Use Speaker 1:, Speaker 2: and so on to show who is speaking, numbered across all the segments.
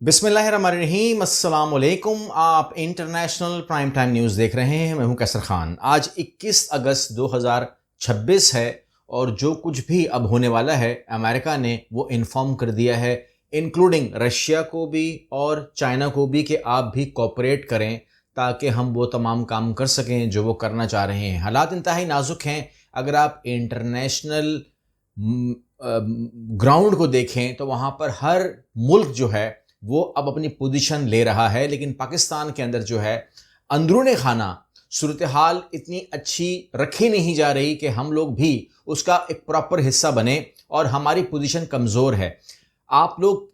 Speaker 1: बिस्मिल्लाहिर्रहमानिर्रहीम, अस्सलाम वालेकुम। आप इंटरनेशनल प्राइम टाइम न्यूज़ देख रहे हैं। मैं हूं कैसर खान। आज 21 अगस्त 2026 है और जो कुछ भी अब होने वाला है अमेरिका ने वो इन्फॉर्म कर दिया है, इंक्लूडिंग रशिया को भी और चाइना को भी, कि आप भी कोऑपरेट करें ताकि हम वो तमाम काम कर सकें जो वो करना चाह रहे हैं। हालात इंतहाई नाजुक हैं। अगर आप इंटरनेशनल ग्राउंड को देखें तो वहाँ पर हर मुल्क जो है वो अब अपनी पोजीशन ले रहा है, लेकिन पाकिस्तान के अंदर जो है अंदरूनी खाना सूरत हाल इतनी अच्छी रखी नहीं जा रही कि हम लोग भी उसका एक प्रॉपर हिस्सा बने, और हमारी पोजीशन कमज़ोर है। आप लोग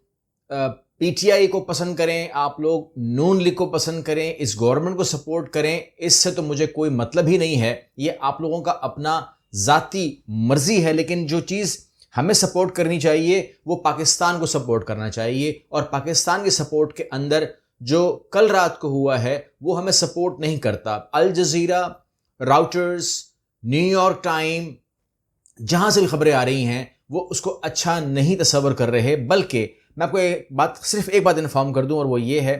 Speaker 1: पीटीआई को पसंद करें, आप लोग नून लीग को पसंद करें, इस गवर्नमेंट को सपोर्ट करें, इससे तो मुझे कोई मतलब ही नहीं है। ये आप लोगों का अपना ज़ाती मर्जी है, लेकिन जो चीज़ हमें सपोर्ट करनी चाहिए वो पाकिस्तान को सपोर्ट करना चाहिए। और पाकिस्तान के सपोर्ट के अंदर जो कल रात को हुआ है वो हमें सपोर्ट नहीं करता। Al Jazeera, Reuters, New York time, जहां से भी खबरें आ रही हैं वो उसको अच्छा नहीं तस्वर कर रहे। बल्कि मैं आपको सिर्फ एक बात इन्फॉर्म कर दूं, और वो ये है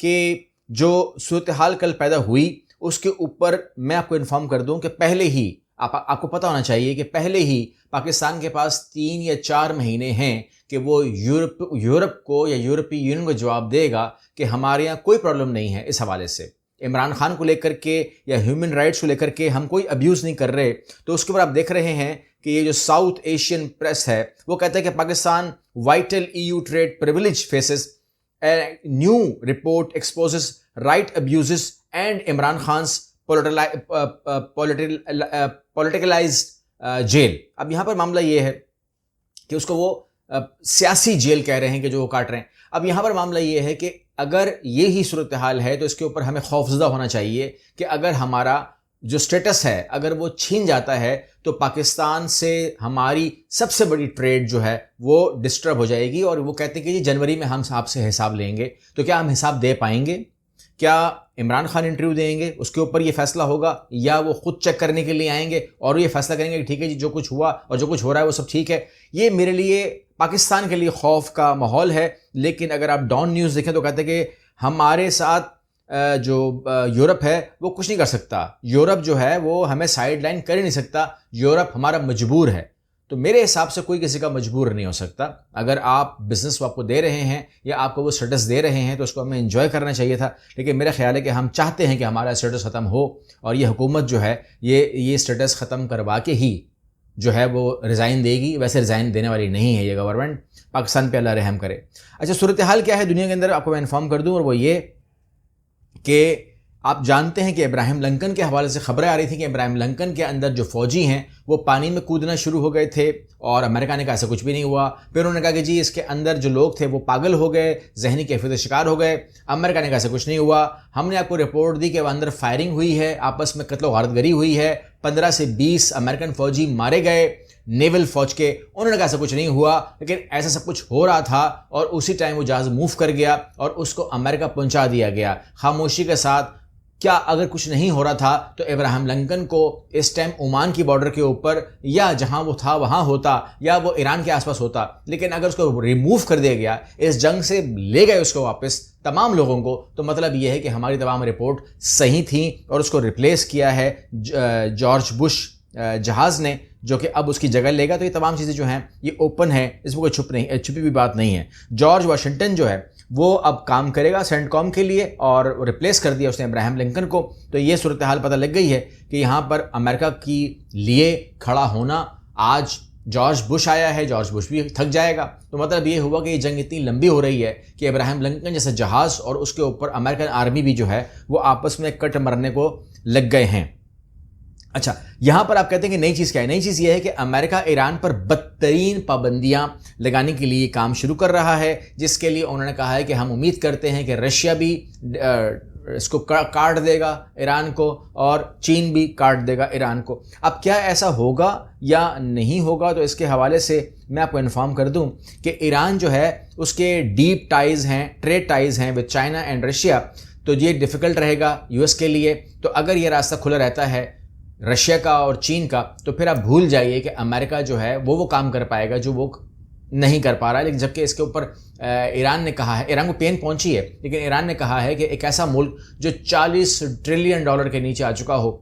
Speaker 1: कि जो सूरत हाल कल पैदा हुई उसके ऊपर मैं आपको इन्फॉर्म कर दूं कि पहले ही आपको पता होना चाहिए कि पहले ही पाकिस्तान के पास 3 या 4 महीने हैं कि वो यूरोप को या यूरोपीय यूनियन को जवाब देगा कि हमारे यहाँ कोई प्रॉब्लम नहीं है। इस हवाले से इमरान खान को लेकर के या ह्यूमन राइट्स को लेकर के हम कोई अब्यूज़ नहीं कर रहे। तो उसके ऊपर आप देख रहे हैं कि ये जो साउथ एशियन प्रेस है वो कहता है कि Pakistan vital EU trade privilege faces a new report exposes right abuses and Imran Khan's politicised jail. अब यहाँ पर मामला ये है कि उसको वो सियासी जेल कह रहे हैं कि जो वो काट रहे हैं। अब यहाँ पर मामला ये है कि अगर ये ही सूरत हाल है तो इसके ऊपर हमें खौफजदा होना चाहिए कि अगर हमारा जो स्टेटस है अगर वो छीन जाता है तो पाकिस्तान से हमारी सबसे बड़ी ट्रेड जो है वो डिस्टर्ब हो जाएगी। और वो कहते हैं कि जी जनवरी में हम आपसे हिसाब लेंगे। तो क्या हम हिसाब दे पाएंगे? क्या इमरान खान इंटरव्यू देंगे, उसके ऊपर ये फैसला होगा, या वो खुद चेक करने के लिए आएंगे और ये फैसला करेंगे कि ठीक है जी जो कुछ हुआ और जो कुछ हो रहा है वो सब ठीक है? ये मेरे लिए पाकिस्तान के लिए खौफ का माहौल है। लेकिन अगर आप डॉन न्यूज़ देखें तो कहते हैं कि हमारे साथ जो यूरोप है वो कुछ नहीं कर सकता, यूरोप जो है वो हमें साइड लाइन कर ही नहीं सकता, यूरोप हमारा मजबूर है। तो मेरे हिसाब से कोई किसी का मजबूर नहीं हो सकता। अगर आप बिज़नेस आपको दे रहे हैं या आपको वो स्टेटस दे रहे हैं तो उसको हमें एंजॉय करना चाहिए था। लेकिन मेरा ख्याल है कि हम चाहते हैं कि हमारा स्टेटस ख़त्म हो और ये हुकूमत जो है ये स्टेटस ख़त्म करवा के ही जो है वो रिज़ाइन देगी। वैसे रिज़ाइन देने वाली नहीं है ये गवर्नमेंट। पाकिस्तान पे अल्लाह रहम करे। अच्छा, सूरत हाल क्या है दुनिया के अंदर आपको मैं इन्फॉर्म कर दूँ, और वो ये कि आप जानते हैं कि इब्राहिम लिंकन के हवाले से खबरें आ रही थी कि इब्राहिम लिंकन के अंदर जो फ़ौजी हैं वो पानी में कूदना शुरू हो गए थे, और अमेरिका ने कहा ऐसा कुछ भी नहीं हुआ। फिर उन्होंने कहा कि जी इसके अंदर जो लोग थे वो पागल हो गए, जहनी कैफियत का शिकार हो गए। अमेरिका ने कहा ऐसा कुछ नहीं हुआ। हमने आपको रिपोर्ट दी कि अंदर फायरिंग हुई है, आपस में कत्ल गारतगरी हुई है, 15 से 20 अमेरिकन फ़ौजी मारे गए नेवल फ़ौज के। उन्होंने कहा ऐसा कुछ नहीं हुआ, लेकिन ऐसा सब कुछ हो रहा था और उसी टाइम वो जहाज़ मूव कर गया और उसको अमेरिका पहुंचा दिया गया खामोशी के साथ। क्या अगर कुछ नहीं हो रहा था तो इब्राहिम लिंकन को इस टाइम ओमान की बॉर्डर के ऊपर या जहां वो था वहां होता, या वो ईरान के आसपास होता। लेकिन अगर उसको रिमूव कर दिया गया, इस जंग से ले गए उसको वापस तमाम लोगों को, तो मतलब ये है कि हमारी तमाम रिपोर्ट सही थी और उसको रिप्लेस किया है जॉर्ज बुश जहाज़ ने, जो कि अब उसकी जगह लेगा। तो ये तमाम चीज़ें जो हैं ये ओपन है, इसमें कोई छुपी भी बात नहीं है। जॉर्ज वाशिंगटन जो है वो अब काम करेगा सेंटकॉम के लिए और रिप्लेस कर दिया उसने इब्राहिम लिंकन को। तो ये सूरत हाल पता लग गई है कि यहाँ पर अमेरिका की लिए खड़ा होना, आज जॉर्ज बुश आया है, जॉर्ज बुश भी थक जाएगा। तो मतलब ये हुआ कि ये जंग इतनी लंबी हो रही है कि इब्राहिम लिंकन जैसा जहाज़ और उसके ऊपर अमेरिकन आर्मी भी जो है वो आपस में कट मरने को लग गए हैं। अच्छा, यहां पर आप कहते हैं कि नई चीज़ क्या है? नई चीज़ यह है कि अमेरिका ईरान पर बदतरीन पाबंदियां लगाने के लिए काम शुरू कर रहा है, जिसके लिए उन्होंने कहा है कि हम उम्मीद करते हैं कि रशिया भी इसको काट देगा ईरान को और चीन भी काट देगा ईरान को। अब क्या ऐसा होगा या नहीं होगा, तो इसके हवाले से मैं आपको इन्फॉर्म कर दूं कि ईरान जो है उसके डीप टाइज़ हैं, ट्रेड टाइज़ हैं विद चाइना एंड रशिया। तो ये डिफ़िकल्ट रहेगा US के लिए। तो अगर ये रास्ता खुला रहता है रशिया का और चीन का, तो फिर आप भूल जाइए कि अमेरिका जो है वो काम कर पाएगा जो वो نہیں کر پا رہا ہے، لیکن جبکہ اس کے اوپر ایران نے کہا ہے، ایران کو پین پہنچی ہے، لیکن ایران نے کہا ہے کہ ایک ایسا ملک جو $40 ٹریلین کے نیچے آ چکا ہو،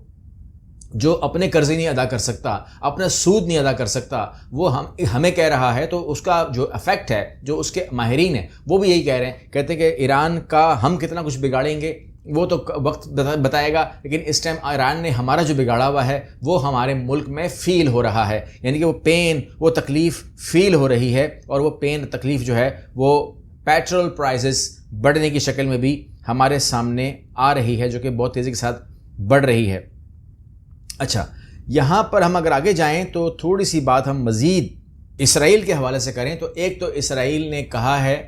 Speaker 1: جو اپنے قرضے نہیں ادا کر سکتا، اپنا سود نہیں ادا کر سکتا، وہ ہمیں کہہ رہا ہے، تو اس کا جو افیکٹ ہے، جو اس کے ماہرین ہیں وہ بھی یہی کہہ رہے ہیں، کہتے ہیں کہ ایران کا ہم کتنا کچھ بگاڑیں گے وہ تو وقت بتائے گا، لیکن اس ٹائم ایران نے ہمارا جو بگاڑا ہوا ہے وہ ہمارے ملک میں فیل ہو رہا ہے، یعنی کہ وہ پین، وہ تکلیف فیل ہو رہی ہے، اور وہ پین تکلیف جو ہے وہ پیٹرول پرائسز بڑھنے کی شکل میں بھی ہمارے سامنے آ رہی ہے، جو کہ بہت تیزی کے ساتھ بڑھ رہی ہے۔ اچھا، یہاں پر ہم اگر آگے جائیں تو تھوڑی سی بات ہم مزید اسرائیل کے حوالے سے کریں، تو ایک تو اسرائیل نے کہا ہے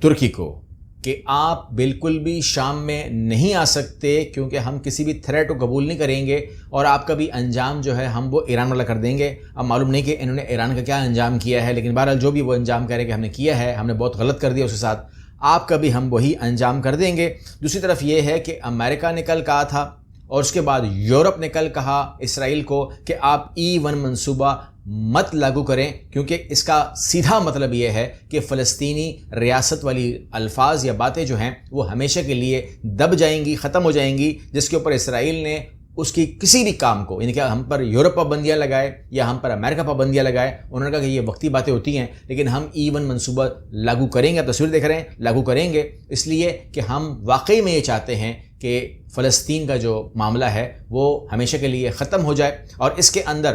Speaker 1: ترکی کو کہ آپ بالکل بھی شام میں نہیں آ سکتے، کیونکہ ہم کسی بھی تھریٹ کو قبول نہیں کریں گے، اور آپ کا بھی انجام جو ہے ہم وہ ایران والا کر دیں گے۔ اب معلوم نہیں کہ انہوں نے ایران کا کیا انجام کیا ہے، لیکن بہرحال جو بھی وہ انجام کہہ رہے کہ ہم نے کیا ہے، ہم نے بہت غلط کر دیا اس کے ساتھ، آپ کا بھی ہم وہی انجام کر دیں گے۔ دوسری طرف یہ ہے کہ امریکہ نے کل کہا تھا، اور اس کے بعد یورپ نے کل کہا اسرائیل کو کہ آپ E1 منصوبہ مت لاگو کریں، کیونکہ اس کا سیدھا مطلب یہ ہے کہ فلسطینی ریاست والی الفاظ یا باتیں جو ہیں وہ ہمیشہ کے لیے دب جائیں گی، ختم ہو جائیں گی، جس کے اوپر اسرائیل نے اس کی کسی بھی کام کو، یعنی کہ ہم پر یورپ پابندیاں لگائے یا ہم پر امریکہ پابندیاں لگائے، انہوں نے کہا کہ یہ وقتی باتیں ہوتی ہیں، لیکن ہم E1 منصوبہ لاگو کریں گے، تصویر دیکھ رہے ہیں، لاگو کریں گے، اس لیے کہ ہم واقعی میں یہ چاہتے ہیں کہ فلسطین کا جو معاملہ ہے وہ ہمیشہ کے لیے ختم ہو جائے۔ اور اس کے اندر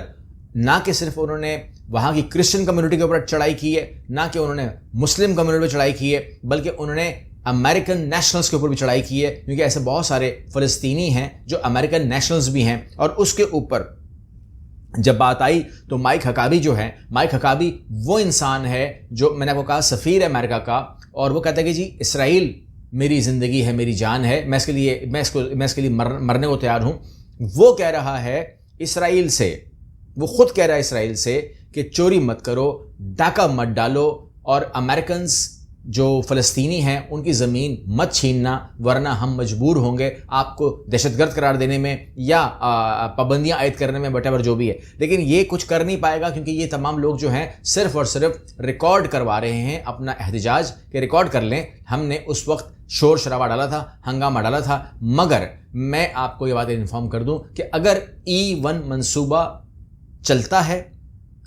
Speaker 1: نہ کہ صرف انہوں نے وہاں کی کرسچن کمیونٹی کے اوپر چڑھائی کی ہے، نہ کہ انہوں نے مسلم کمیونٹی پہ چڑھائی کی ہے، بلکہ انہوں نے امریکن نیشنلز کے اوپر بھی چڑھائی کی ہے، کیونکہ ایسے بہت سارے فلسطینی ہیں جو امریکن نیشنلز بھی ہیں۔ اور اس کے اوپر جب بات آئی تو مائک حقابی جو ہے، مائک حقابی وہ انسان ہے جو میں نے آپ کو کہا سفیر ہے امریکہ کا، اور وہ کہتا ہے کہ جی اسرائیل میری زندگی ہے، میری جان ہے، میں اس کے لیے مرنے کو تیار ہوں۔ وہ کہہ رہا ہے اسرائیل سے، وہ خود کہہ رہا ہے اسرائیل سے کہ چوری مت کرو، ڈاکہ مت ڈالو، اور امریکنز جو فلسطینی ہیں ان کی زمین مت چھیننا، ورنہ ہم مجبور ہوں گے آپ کو دہشت گرد قرار دینے میں یا پابندیاں عائد کرنے میں، وٹ ایور جو بھی ہے۔ لیکن یہ کچھ کر نہیں پائے گا، کیونکہ یہ تمام لوگ جو ہیں صرف اور صرف ریکارڈ کروا رہے ہیں اپنا احتجاج، کہ ریکارڈ کر لیں، ہم نے اس وقت شور شرابہ ڈالا تھا، ہنگامہ ڈالا تھا۔ مگر میں آپ کو یہ بات انفارم کر دوں کہ اگر E1 منصوبہ چلتا ہے،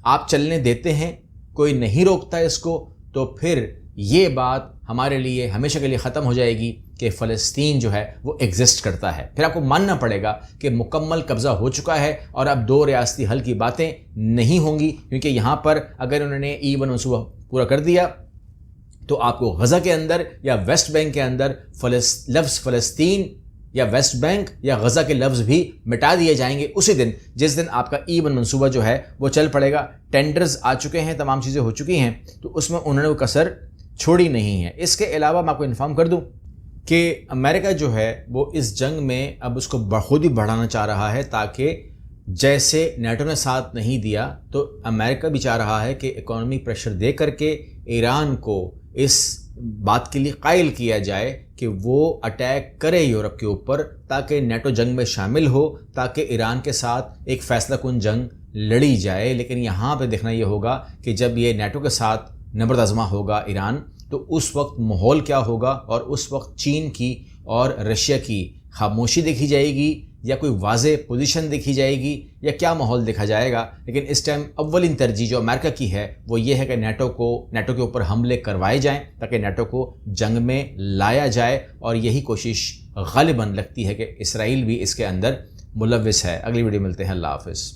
Speaker 1: آپ چلنے دیتے ہیں، کوئی نہیں روکتا اس کو، تو پھر یہ بات ہمارے لیے ہمیشہ کے لیے ختم ہو جائے گی کہ فلسطین جو ہے وہ ایگزسٹ کرتا ہے۔ پھر آپ کو ماننا پڑے گا کہ مکمل قبضہ ہو چکا ہے، اور اب 2 ریاستی حل کی باتیں نہیں ہوں گی، کیونکہ یہاں پر اگر انہوں نے E1 منصوبہ پورا کر دیا تو آپ کو غزہ کے اندر یا ویسٹ بینک کے اندر لفظ فلسطین یا ویسٹ بینک یا غزہ کے لفظ بھی مٹا دیے جائیں گے اسی دن، جس دن آپ کا E1 منصوبہ جو ہے وہ چل پڑے گا۔ ٹینڈرز آ چکے ہیں، تمام چیزیں ہو چکی ہیں، تو اس میں انہوں نے وہ کسر چھوڑی نہیں ہے۔ اس کے علاوہ میں آپ کو انفارم کر دوں کہ امریکہ جو ہے وہ اس جنگ میں اب اس کو خود ہی بڑھانا چاہ رہا ہے، تاکہ جیسے نیٹو نے ساتھ نہیں دیا تو امریکہ بھی چاہ رہا ہے کہ اکانومی پریشر دے کر کے ایران کو اس بات کے لیے قائل کیا جائے کہ وہ اٹیک کرے یورپ کے اوپر، تاکہ نیٹو جنگ میں شامل ہو، تاکہ ایران کے ساتھ ایک فیصلہ کن جنگ لڑی جائے۔ لیکن یہاں پہ دیکھنا یہ ہوگا کہ جب یہ نیٹو کے ساتھ نبرد آزما ہوگا ایران، تو اس وقت ماحول کیا ہوگا، اور اس وقت چین کی اور رشیا کی خاموشی دیکھی جائے گی، یا کوئی واضح پوزیشن دیکھی جائے گی، یا کیا ماحول دیکھا جائے گا۔ لیکن اس ٹائم اولین ترجیح جو امریکہ کی ہے وہ یہ ہے کہ نیٹو کے اوپر حملے کروائے جائیں، تاکہ نیٹو کو جنگ میں لایا جائے، اور یہی کوشش غالباً لگتی ہے کہ اسرائیل بھی اس کے اندر ملوث ہے۔ اگلی ویڈیو ملتے ہیں، اللہ حافظ۔